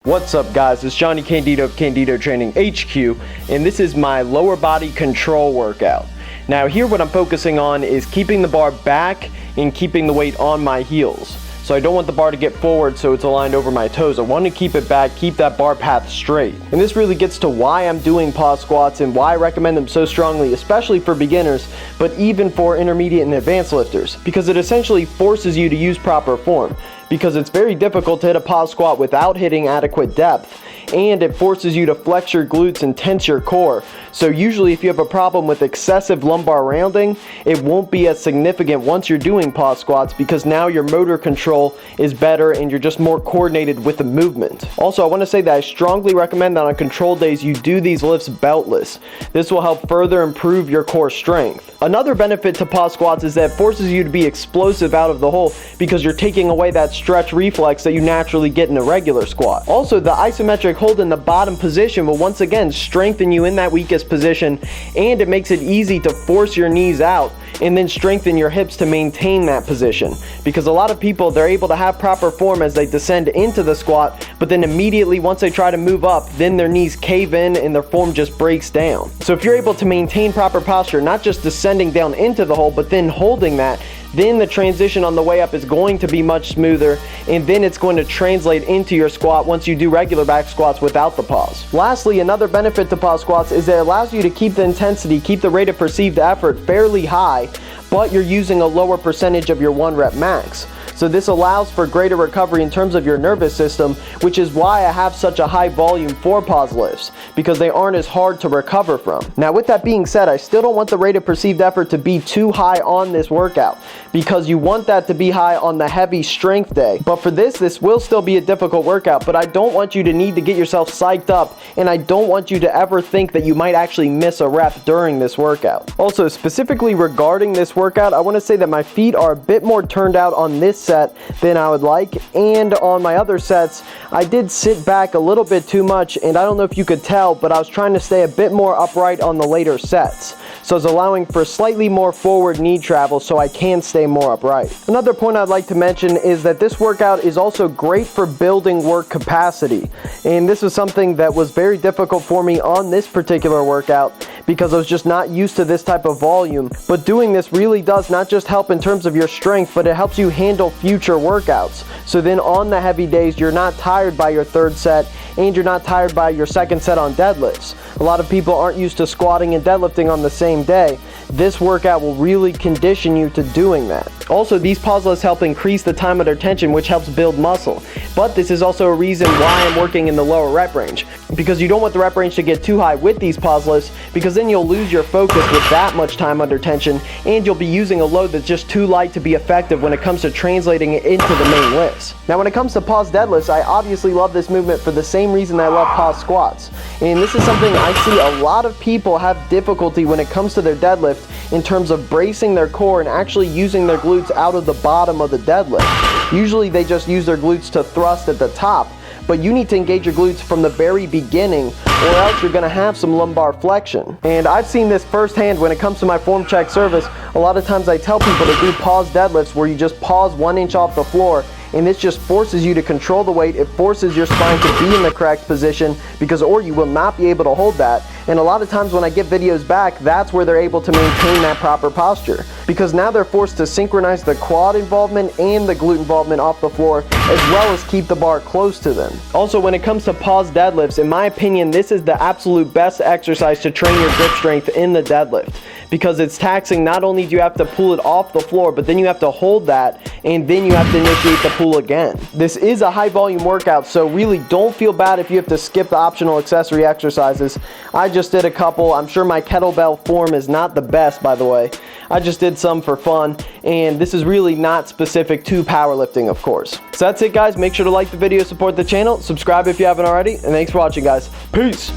What's up guys, it's Johnny Candido of Candido Training HQ, and this is my lower body control workout. Now here what I'm focusing on is keeping the bar back and keeping the weight on my heels. So I don't want the bar to get forward so it's aligned over my toes. I want to keep it back, keep that bar path straight. And this really gets to why I'm doing pause squats and why I recommend them so strongly, especially for beginners, but even for intermediate and advanced lifters, because it essentially forces you to use proper form. Because it's very difficult to hit a pause squat without hitting adequate depth, and it forces you to flex your glutes and tense your core. So usually if you have a problem with excessive lumbar rounding, it won't be as significant once you're doing pause squats, because now your motor control is better and you're just more coordinated with the movement. Also, I want to say that I strongly recommend that on control days you do these lifts beltless. This will help further improve your core strength. Another benefit to pause squats is that it forces you to be explosive out of the hole, because you're taking away that stretch reflex that you naturally get in a regular squat. Also, the isometric hold in the bottom position will once again strengthen you in that weakest position, and it makes it easy to force your knees out and then strengthen your hips to maintain that position. Because a lot of people, they're able to have proper form as they descend into the squat, but then immediately once they try to move up, then their knees cave in and their form just breaks down. So if you're able to maintain proper posture, not just descending down into the hole, but then holding that, then the transition on the way up is going to be much smoother, and then it's going to translate into your squat once you do regular back squats without the pause. Lastly, another benefit to pause squats is that it allows you to keep the intensity, keep the rate of perceived effort fairly high, but you're using a lower percentage of your 1 rep max. So this allows for greater recovery in terms of your nervous system, which is why I have such a high volume for pause lifts, because they aren't as hard to recover from. Now with that being said, I still don't want the rate of perceived effort to be too high on this workout, because you want that to be high on the heavy strength day. But for this will still be a difficult workout, but I don't want you to need to get yourself psyched up, and I don't want you to ever think that you might actually miss a rep during this workout. Also, specifically regarding this workout, I want to say that my feet are a bit more turned out on this set than I would like, and on my other sets I did sit back a little bit too much, and I don't know if you could tell, but I was trying to stay a bit more upright on the later sets. So it's allowing for slightly more forward knee travel so I can stay more upright. Another point I'd like to mention is that this workout is also great for building work capacity. And this is something that was very difficult for me on this particular workout, because I was just not used to this type of volume. But doing this really does not just help in terms of your strength, but it helps you handle future workouts. So then on the heavy days, you're not tired by your third set, and you're not tired by your second set on deadlifts. A lot of people aren't used to squatting and deadlifting on the same day. This workout will really condition you to doing that. Also, these pause lifts help increase the time under tension, which helps build muscle. But this is also a reason why I'm working in the lower rep range, because you don't want the rep range to get too high with these pause lifts, because then you'll lose your focus with that much time under tension, and you'll be using a load that's just too light to be effective when it comes to translating it into the main lifts. Now when it comes to pause deadlifts, I obviously love this movement for the same reason I love pause squats. And this is something I see a lot of people have difficulty when it comes to their deadlift, in terms of bracing their core and actually using their glutes out of the bottom of the deadlift. Usually they just use their glutes to thrust at the top, but you need to engage your glutes from the very beginning, or else you're going to have some lumbar flexion. And I've seen this firsthand when it comes to my form check service. A lot of times I tell people to do pause deadlifts where you just pause 1 inch off the floor, and this just forces you to control the weight. It forces your spine to be in the correct position, because or you will not be able to hold that. And a lot of times when I get videos back, that's where they're able to maintain that proper posture, because now they're forced to synchronize the quad involvement and the glute involvement off the floor, as well as keep the bar close to them. Also, when it comes to pause deadlifts, in my opinion, this is the absolute best exercise to train your grip strength in the deadlift, because it's taxing. Not only do you have to pull it off the floor, but then you have to hold that, and then you have to initiate the pull again. This is a high volume workout, so really don't feel bad if you have to skip the optional accessory exercises. I just did a couple. I'm sure my kettlebell form is not the best, by the way. I just did some for fun, and this is really not specific to powerlifting, of course. So that's it guys, make sure to like the video, support the channel, subscribe if you haven't already, and thanks for watching guys. Peace!